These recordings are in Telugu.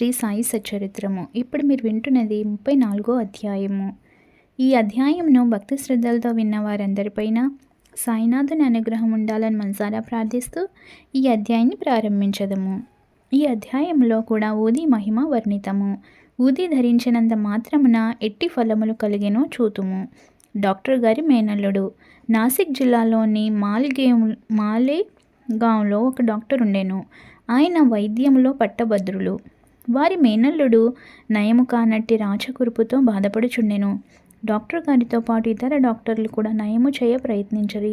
శ్రీ సాయి సచ్చరిత్రము. ఇప్పుడు మీరు వింటున్నది 34వ అధ్యాయము. ఈ అధ్యాయంను భక్తి శ్రద్ధలతో విన్న వారందరిపైన సాయినాథుని అనుగ్రహం ఉండాలని మనసారా ప్రార్థిస్తూ ఈ అధ్యాయాన్ని ప్రారంభించదము. ఈ అధ్యాయంలో కూడా ఊది మహిమ వర్ణితము. ఊది ధరించినంత మాత్రమున ఎట్టి ఫలములు కలిగెనో చూతుము. డాక్టర్ గారి మేనల్లుడు. నాసిక్ జిల్లాలోని మాలేగాంలో ఒక డాక్టర్ ఉండెను. ఆయన వైద్యంలో పట్టభద్రులు. వారి మేనల్లుడు నయము కానట్టి రాచకురుపుతో బాధపడుచుండెను. డాక్టర్ గారితో పాటు ఇతర డాక్టర్లు కూడా నయము చేయ ప్రయత్నించరి,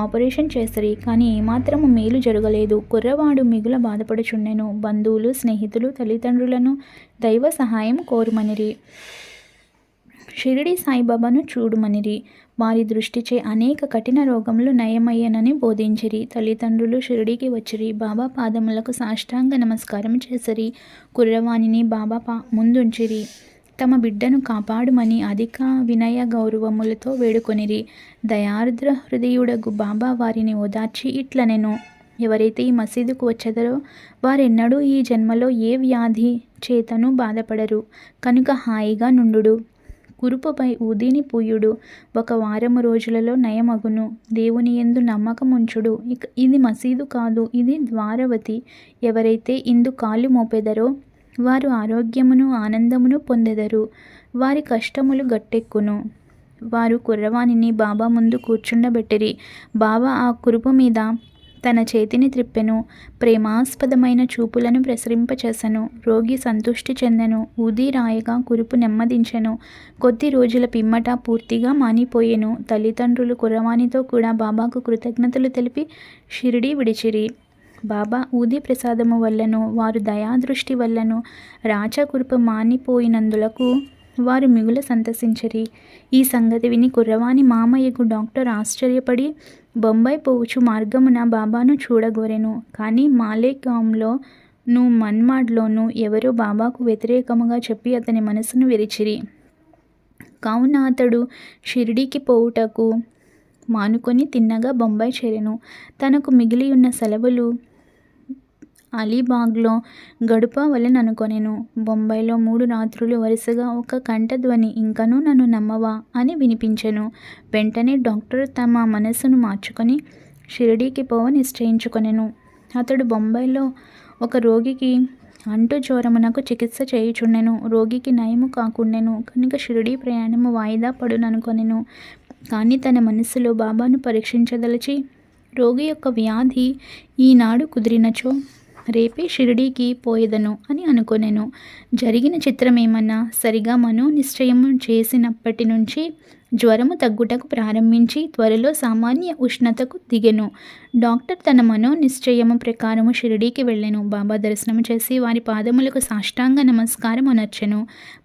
ఆపరేషన్ చేసరి, కానీ ఏమాత్రము మేలు జరగలేదు. కుర్రవాడు మిగుల బాధపడుచుండెను. బంధువులు, స్నేహితులు, తల్లిదండ్రులను దైవ సహాయం కోరుమనిరి. షిరిడి సాయిబాబాను చూడుమనిరి. వారి దృష్టిచే అనేక కఠిన రోగములు నయమయ్యనని బోధించిరి. తల్లిదండ్రులు షిరిడీకి వచ్చిరి. బాబా పాదములకు సాష్టాంగ నమస్కారం చేసరి. కుర్రవాణిని బాబా ముందుంచిరి. తమ బిడ్డను కాపాడుమని అధిక వినయ గౌరవములతో వేడుకొనిరి. దయార్ద్ర హృదయుడగు బాబా వారిని ఓదార్చి ఇట్లనెను: ఎవరైతే ఈ మసీదుకు వచ్చెదరో వారెన్నడూ ఈ జన్మలో ఏ వ్యాధి చేతను బాధపడరు. కనుక హాయిగా నుండుడు. కురుపుపై ఊదిని పూయుడు. 1 వారము రోజులలో నయమగును. దేవుని యందు నమ్మకముంచుడు. ఇది మసీదు కాదు, ఇది ద్వారవతి. ఎవరైతే ఇందు కాలు మోపెదరో వారు ఆరోగ్యమును ఆనందమును పొందెదరు. వారి కష్టములు గట్టెక్కును. వారు కుర్రవాణిని బాబా ముందు కూర్చుండబెట్టిరి. బాబా ఆ కురుపు మీద తన చేతిని త్రిప్పెను. ప్రేమాస్పదమైన చూపులను ప్రసరింపచేసెను. రోగి సంతుష్టి చెందెను. ఊది రాయగా కురుపు నెమ్మదించెను. కొద్ది రోజుల పిమ్మట పూర్తిగా మానిపోయెను. తల్లిదండ్రులు కుర్రవాణితో కూడా బాబాకు కృతజ్ఞతలు తెలిపి షిరిడీ విడిచిరి. బాబా ఊది ప్రసాదము వల్లను వారు దయాదృష్టి వల్లను రాచకురుపు మానిపోయినందులకు వారు మిగుల సంతసించిరి. ఈ సంగతి విని కుర్రవాణి మామయ్యకు డాక్టర్ ఆశ్చర్యపడి బొంబాయి పోవచ్చు మార్గమున బాబాను చూడగోరెను. కానీ మాలేగాంలోను మన్మాడ్లోను ఎవరో బాబాకు వ్యతిరేకముగా చెప్పి అతని మనసును విరిచిరి. కావున అతడు షిరిడీకి పోవుటకు మానుకొని తిన్నగా బొంబాయి చేరెను. తనకు మిగిలియున్న సెలవులు అలీబాగ్లో గడుపవలెననుకొనెను. బొంబాయిలో 3 రాత్రులు వరుసగా ఒక కంఠధ్వని, ఇంకనూ నన్ను నమ్మవా అని వినిపించెను. వెంటనే డాక్టర్ తమ మనస్సును మార్చుకొని షిరిడీకి పోవ నిశ్చయించుకొనెను. అతడు బొంబాయిలో ఒక రోగికి అంటు జ్వరమునకు చికిత్స చేయుచుండెను. రోగికి నయము కాకుండెను కనుక షిరిడీ ప్రయాణము వాయిదా పడుననుకొనెను. కానీ తన మనస్సులో బాబాను పరీక్షించదలచి రోగి యొక్క వ్యాధి ఈనాడు కుదిరినచో రేపే షిరిడీకి పోయేదను అని అనుకొనెను. జరిగిన చిత్రమేమన్నా సరిగా మనోనిశ్చయము చేసినప్పటి నుంచి జ్వరము తగ్గుటకు ప్రారంభించి త్వరలో సామాన్య ఉష్ణతకు దిగెను. డాక్టర్ తన మనోనిశ్చయము ప్రకారము షిరిడీకి వెళ్ళెను. బాబా దర్శనము చేసి వారి పాదములకు సాష్టాంగ నమస్కారం అనర్చెను.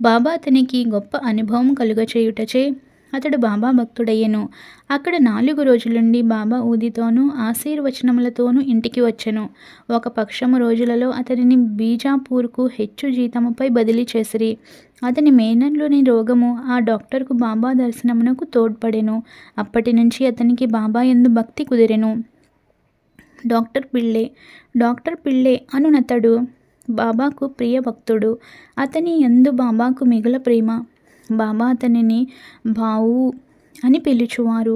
బాబా అతనికి గొప్ప అనుభవం కలుగచేయుటచే అతడు బాబా భక్తుడయ్యెను. అక్కడ 4 రోజులుండి బాబా ఊదితోనూ ఆశీర్వచనములతోనూ ఇంటికి వచ్చెను. ఒక పక్షము రోజులలో అతనిని బీజాపూర్కు హెచ్చు జీతముపై బదిలీ చేసిరి. అతని మేనల్లుని రోగము ఆ డాక్టర్కు బాబా దర్శనమునకు తోడ్పడెను. అప్పటి నుంచి అతనికి బాబా యందు భక్తి కుదిరెను. డాక్టర్ పిళ్ళే అనునతడు బాబాకు ప్రియ భక్తుడు. అతని యందు బాబాకు మిగుల ప్రేమ. బాబా అతనిని బావు అని పిలుచువారు.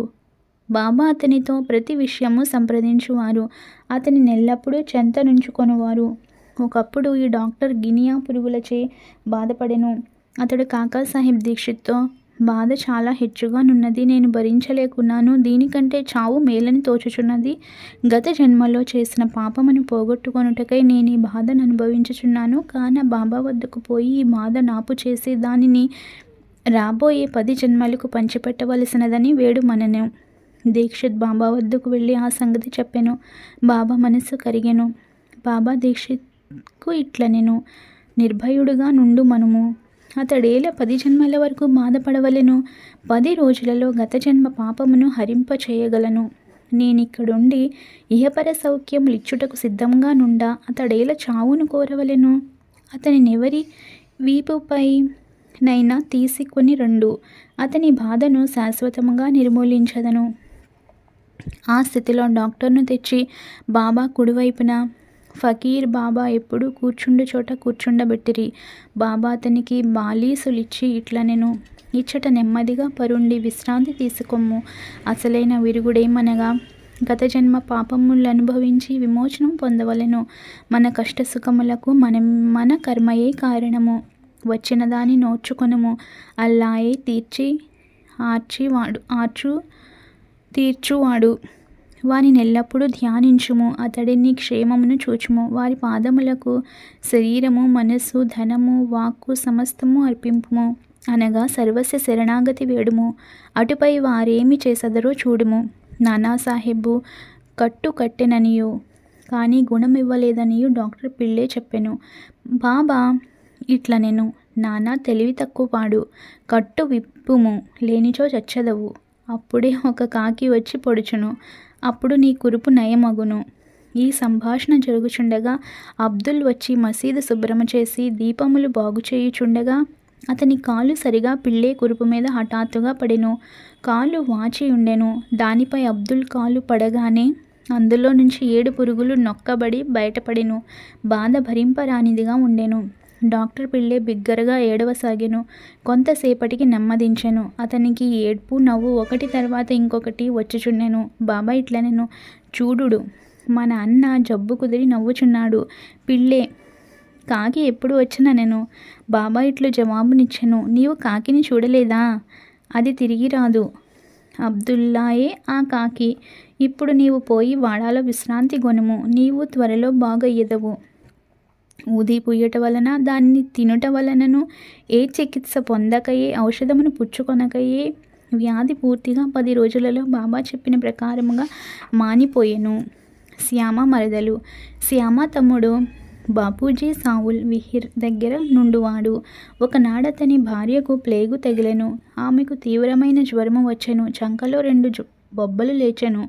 బాబా అతనితో ప్రతి విషయము సంప్రదించువారు. అతని నెల్లప్పుడూ చెంత నుంచుకొనువారు. ఒకప్పుడు ఈ డాక్టర్ గినియా పురుగులచే బాధపడెను. అతడు కాకాసాహెబ్ దీక్షిత్తో బాధ చాలా హెచ్చుగా నున్నది. నేను భరించలేకున్నాను. దీనికంటే చావు మేలని తోచుచున్నది. గత జన్మలో చేసిన పాపమును పోగొట్టుకొనుటకై నేను ఈ బాధను అనుభవించుచున్నాను. కాన బాబా వద్దకు పోయి ఈ బాధ నాపు చేసి దానిని రాబోయే 10 జన్మలకు పంచిపెట్టవలసినదని వేడుమనెను. దీక్షిత్ బాబా వద్దకు వెళ్ళి ఆ సంగతి చెప్పెను. బాబా మనస్సు కరిగెను. బాబా దీక్షిత్కు ఇట్లనెను: నిర్భయుడుగా నుండు మనుము. అతడేల 10 జన్మల వరకు బాధపడవలెను. 10 రోజులలో గత జన్మ పాపమును హరింప చేయగలను. నేనిక్కడుండి ఇహపర సౌఖ్యములిచ్చుటకు సిద్ధంగా నుండా అతడేల చావును కోరవలెను. అతనినెవరి వీపుపై నైనా తీసుకొని రండు. అతని బాధను శాశ్వతముగా నిర్మూలించదను. ఆ స్థితిలో డాక్టర్ను తెచ్చి బాబా కుడివైపున ఫకీర్ బాబా ఎప్పుడు కూర్చుండు చోట కూర్చుండబెట్టిరి. బాబా అతనికి బాలీసులిచ్చి ఇట్లా నేను ఇచ్చట నెమ్మదిగా పరుండి విశ్రాంతి తీసుకొమ్ము. అసలైన విరుగుడేమనగా గత జన్మ పాపములు అనుభవించి విమోచనం పొందవలెను. మన కష్టసుఖములకు మన కర్మయే కారణము. వచ్చిన దాన్ని నోచుకొనము. అల్లాయే తీర్చువాడు. వాని నెల్లప్పుడూ ధ్యానించుము. అతడిని క్షేమమును చూచుము. వారి పాదములకు శరీరము, మనస్సు, ధనము, వాక్కు సమస్తము అర్పింపుము. అనగా సర్వస్వ శరణాగతి వేడుము. అటుపై వారేమి చేసదరో చూడుము. నానాసాహెబు కట్టెననియు కానీ గుణం ఇవ్వలేదనియు డాక్టర్ పిళ్ళే చెప్పెను. బాబా ఇట్లా నేను నానా తెలివి తక్కువపాడు. కట్టు విప్పుము, లేనిచో చచ్చదవు. అప్పుడే ఒక కాకి వచ్చి పొడుచును. అప్పుడు నీ కురుపు నయమగును. ఈ సంభాషణ జరుగుచుండగా అబ్దుల్ వచ్చి మసీదు శుభ్రము చేసి దీపములు బాగు చేయుచుండగా అతని కాలు సరిగా పిళ్ళే కురుపు మీద హఠాత్తుగా పడెను. కాలు వాచి ఉండెను. దానిపై అబ్దుల్ కాలు పడగానే అందులో నుంచి 7 పురుగులు నొక్కబడి బయటపడెను. బాధ భరింపరానిదిగా ఉండెను. డాక్టర్ పిళ్ళే బిగ్గరగా ఏడవసాగెను. కొంతసేపటికి నెమ్మదించెను. అతనికి ఏడ్పు నవ్వు ఒకటి తర్వాత ఇంకొకటి వచ్చుచుండెను. బాబా ఇట్లనెను, చూడుడు, మన అన్న జబ్బు కుదిరి నవ్వుచున్నాడు. పిళ్ళే, కాకి ఎప్పుడు వచ్చినా నేను. బాబా ఇట్లు జవాబునిచ్చెను, నీవు కాకిని చూడలేదా? అది తిరిగి రాదు. అబ్దుల్లాయే ఆ కాకి. ఇప్పుడు నీవు పోయి వాడాలో విశ్రాంతి గొనుము. నీవు త్వరలో బాగయ్యెదవు. ఊది పుయ్యట వలన దాన్ని తినుట వలనను ఏ చికిత్స పొందకయే ఔషధమును పుచ్చుకొనకయే వ్యాధి పూర్తిగా 10 రోజులలో బాబా చెప్పిన ప్రకారముగా మానిపోయెను. శ్యామ మరదలు. శ్యామ తమ్ముడు బాపూజీ సావుల్ విహిర్ దగ్గర నుండువాడు. ఒకనాడతని భార్యకు ప్లేగు తగిలెను. ఆమెకు తీవ్రమైన జ్వరము వచ్చెను. చంకలో 2 బొబ్బలు లేచెను.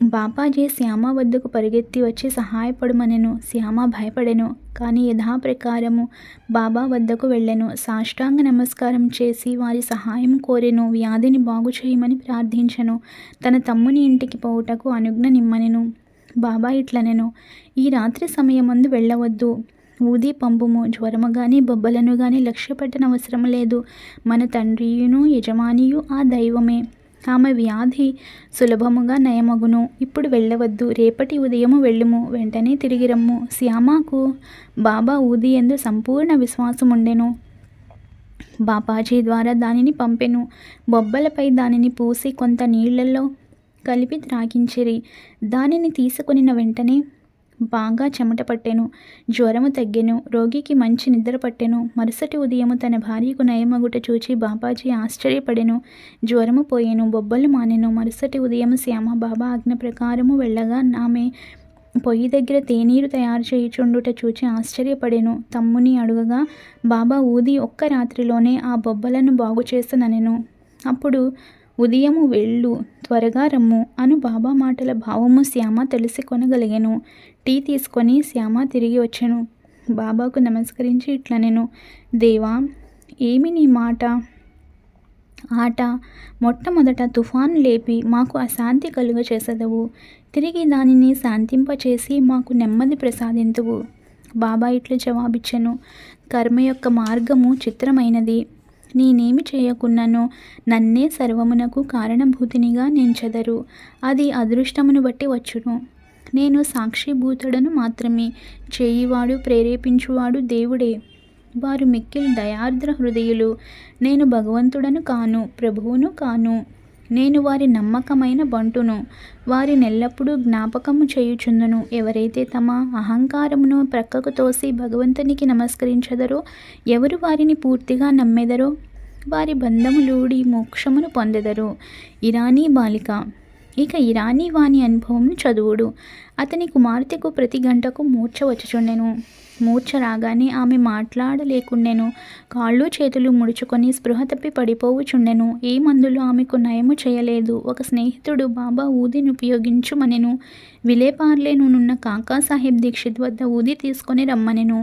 బాపాజీ శ్యామ వద్దకు పరిగెత్తి వచ్చి సహాయపడుమనెను. శ్యామ భయపడెను. కానీ యథాప్రకారము బాబా వద్దకు వెళ్ళెను. సాష్టాంగ నమస్కారం చేసి వారి సహాయం కోరెను. వ్యాధిని బాగు చేయమని ప్రార్థించెను. తన తమ్ముని ఇంటికి పోవుటకు అనుజ్ఞ నిమ్మనెను. బాబా ఇట్లనెను, ఈ రాత్రి సమయమందు వెళ్ళవద్దు. ఊది పంపుము. జ్వరము గాని బొబ్బలను గాని లక్ష్యపెట్టనవసరం లేదు. మన తండ్రియును యజమానియు ఆ దైవమే. ఆమె వ్యాధి సులభముగా నయమగును. ఇప్పుడు వెళ్ళవద్దు. రేపటి ఉదయము వెళ్ళుము. వెంటనే తిరిగి రమ్ము. శ్యామకు బాబా ఊది యందు సంపూర్ణ విశ్వాసముండెను. బాపాజీ ద్వారా దానిని పంపెను. బొబ్బలపై దానిని పూసి కొంత నీళ్లలో కలిపి త్రాగించిరి. దానిని తీసుకొనిన వెంటనే బాగా చెమట పట్టెను. జ్వరము తగ్గెను. రోగికి మంచి నిద్ర పట్టెను. మరుసటి ఉదయము తన భార్యకు నయమగుట చూచి బాపాజీ ఆశ్చర్యపడెను. జ్వరము పోయెను. బొబ్బలు మానెను. మరుసటి ఉదయము శ్యామ బాబా ఆజ్ఞ ప్రకారము వెళ్ళగా ఆమె పొయ్యి దగ్గర తేనీరు తయారు చేయుచుండుట చూచి ఆశ్చర్యపడెను. తమ్ముని అడుగగా బాబా ఊది ఒక్క రాత్రిలోనే ఆ బొబ్బలను బాగు చేసనెను. అప్పుడు ఉదయము వెళ్ళు, త్వరగా రమ్ము అను బాబా మాటల భావము శ్యామ తెలిసి కొనగలిగెను. టీ తీసుకొని శ్యామ తిరిగి వచ్చెను. బాబాకు నమస్కరించి ఇట్లనెను, దేవా, ఏమి నీ ఆట? మొట్టమొదట తుఫాను లేపి మాకు అశాంతి కలుగ చేసెదవు. తిరిగి దానిని శాంతింపచేసి మాకు నెమ్మది ప్రసాదింతువు. బాబా ఇట్లు జవాబిచ్చెను, కర్మ యొక్క మార్గము చిత్రమైనది. నేనేమి చేయకున్నను నన్నే సర్వమునకు కారణభూతినిగా నెంచెదరు. అది అదృష్టమును బట్టి వచ్చును. నేను సాక్షిభూతుడను మాత్రమే. చేయివాడు ప్రేరేపించువాడు దేవుడే. వారు మిక్కిలి దయార్ద్ర హృదయులు. నేను భగవంతుడను కాను, ప్రభువును కాను. నేను వారి నమ్మకమైన బంటును. వారి నెల్లప్పుడూ జ్ఞాపకము చేయుచుందును. ఎవరైతే తమ అహంకారమును ప్రక్కకు తోసి భగవంతునికి నమస్కరించెదరో, ఎవరు వారిని పూర్తిగా నమ్మెదరో వారి బంధములూడి మోక్షమును పొందెదరు. ఇరానీ బాలిక. ఇక ఇరానీ వాని అనుభవమును చదువుడు. అతని కుమార్తెకు ప్రతి గంటకు మూర్ఛ వచ్చుచుండెను. మూర్ఛ రాగానే ఆమె మాట్లాడలేకుండెను. కాళ్ళు చేతులు ముడుచుకొని స్పృహ తప్పి పడిపోవుచుండెను. ఏ మందులు ఆమెకు నయము చేయలేదు. ఒక స్నేహితుడు బాబా ఊదిని ఉపయోగించుమనెను. విలేపార్లేనున్న కాకాసాహెబ్ దీక్షిత్ వద్ద ఊది తీసుకొని రమ్మనెను.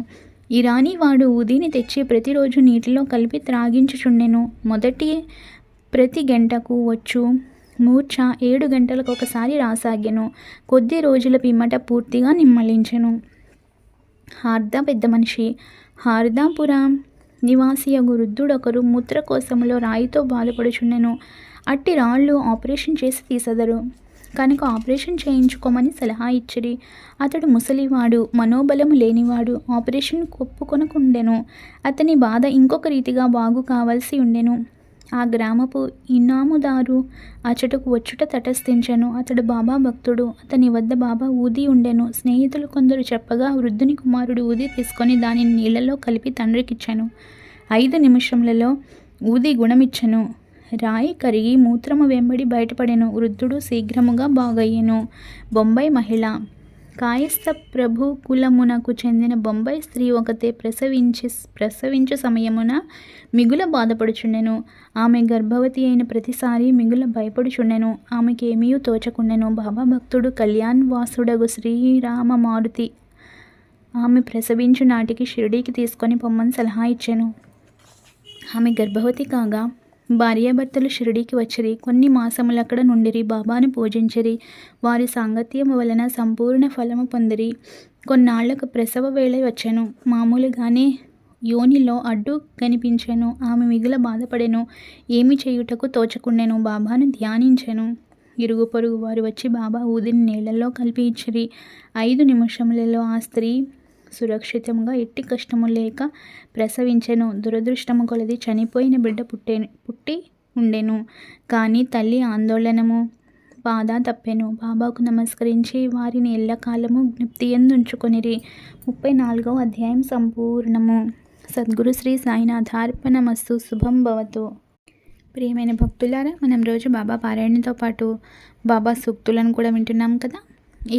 ఇరానీ వాడు ఊదిని తెచ్చి ప్రతిరోజు నీటిలో కలిపి త్రాగించుచుండెను. ప్రతి గంటకు వచ్చు మూర్ఛ 7 గంటలకు ఒకసారి రాసాగెను. కొద్ది రోజుల పిమ్మట పూర్తిగా నిమ్మలించెను. హార్దా పెద్ద మనిషి. హార్దాపురం నివాసియగు వృద్ధుడొకరు మూత్రకోశములో రాయితో బాధపడుచుండెను. అట్టి రాళ్ళు ఆపరేషన్ చేసి తీసెదరు కనుక ఆపరేషన్ చేయించుకోమని సలహా ఇచ్చిరి. అతడు ముసలివాడు, మనోబలము లేనివాడు, ఆపరేషన్ ఒప్పుకొనకుండెను. అతని బాధ ఇంకొక రీతిగా బాగు కావలసి ఉండెను. ఆ గ్రామపు ఇనాముదారు అచటకు వచ్చుట తటస్థించెను. అతడు బాబా భక్తుడు. అతని వద్ద బాబా ఊది ఉండెను. స్నేహితులు కొందరు చెప్పగా వృద్ధుని కుమారుడు ఊది తీసుకొని దానిని నీళ్లలో కలిపి తండ్రికిచ్చెను. 5 నిమిషములలో ఊది గుణమిచ్చెను. రాయి కరిగి మూత్రము వెంబడి బయటపడెను. వృద్ధుడు శీఘ్రముగా బాగయ్యెను. బొంబాయి మహిళ. కాయస్థ ప్రభు కులమునకు చెందిన బొంబాయి స్త్రీ ఒకతే ప్రసవించు సమయమున మిగుల బాధపడుచుండెను. ఆమె గర్భవతి అయిన ప్రతిసారి మిగుల భయపడుచుండెను. ఆమెకి ఏమీ తోచకుండెను. బాబా భక్తుడు కళ్యాణ్ వాసుడగు శ్రీరామ మారుతి ఆమె ప్రసవించు నాటికి షిరిడీకి తీసుకొని పొమ్మని సలహా ఇచ్చెను. ఆమె గర్భవతి కాగా భార్యాభర్తలు షిరిడీకి వచ్చిరి. కొన్ని మాసములక్కడ నుండిరి. బాబాను పూజించిరి. వారి సాంగత్యము వలన సంపూర్ణ ఫలము పొందిరి. కొన్నాళ్లకు ప్రసవ వేళ వచ్చెను. మామూలుగానే యోనిలో అడ్డు కనిపించెను. ఆమె మిగుల బాధపడెను. ఏమి చేయుటకు తోచకుండెను. బాబాను ధ్యానించెను. ఇరుగు పొరుగు వారు వచ్చి బాబా ఊదిని నీళ్లలో కలిపి ఇచ్చిరి. 5 నిమిషములలో ఆ స్త్రీ సురక్షితంగా ఎట్టి కష్టము లేక ప్రసవించెను. దురదృష్టము కొలది చనిపోయిన బిడ్డ పుట్టి ఉండెను. కానీ తల్లి ఆందోళనము బాధ తప్పెను. బాబాకు నమస్కరించి వారిని ఎల్లకాలము జ్ఞప్తియందు ఉంచుకొనిరి. 34వ అధ్యాయం సంపూర్ణము. సద్గురు శ్రీ సాయినాథార్పణమస్తు. శుభం భవతు. ప్రియమైన భక్తులారా, మనం రోజు బాబా పారాయణతో పాటు బాబా సూక్తులను కూడా వింటున్నాం కదా.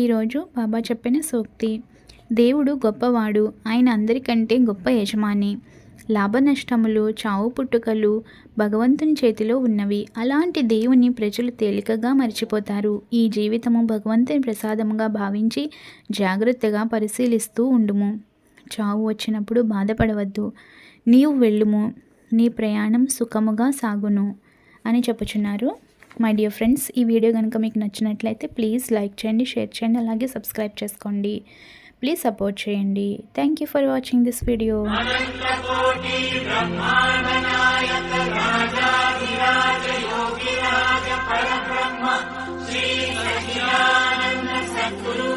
ఈరోజు బాబా చెప్పిన సూక్తి: దేవుడు గొప్పవాడు, ఆయన అందరికంటే గొప్ప యజమాని. లాభ నష్టములు, చావు పుట్టుకలు భగవంతుని చేతిలో ఉన్నవి. అలాంటి దేవుని ప్రజలు తేలికగా మర్చిపోతారు. ఈ జీవితము భగవంతుని ప్రసాదముగా భావించి జాగ్రత్తగా పరిశీలిస్తూ ఉండుము. చావు వచ్చినప్పుడు బాధపడవద్దు. నీవు వెళ్ళుము, నీ ప్రయాణం సుఖముగా సాగును అని చెప్పుచున్నారు. మై డియర్ ఫ్రెండ్స్, ఈ వీడియో కనుక మీకు నచ్చినట్లయితే ప్లీజ్ లైక్ చేయండి, షేర్ చేయండి, అలాగే సబ్స్క్రైబ్ చేసుకోండి. ప్లీజ్ సపోర్ట్ చేయండి. Thank you for watching this video. Shri Sachchidananda Sadhguru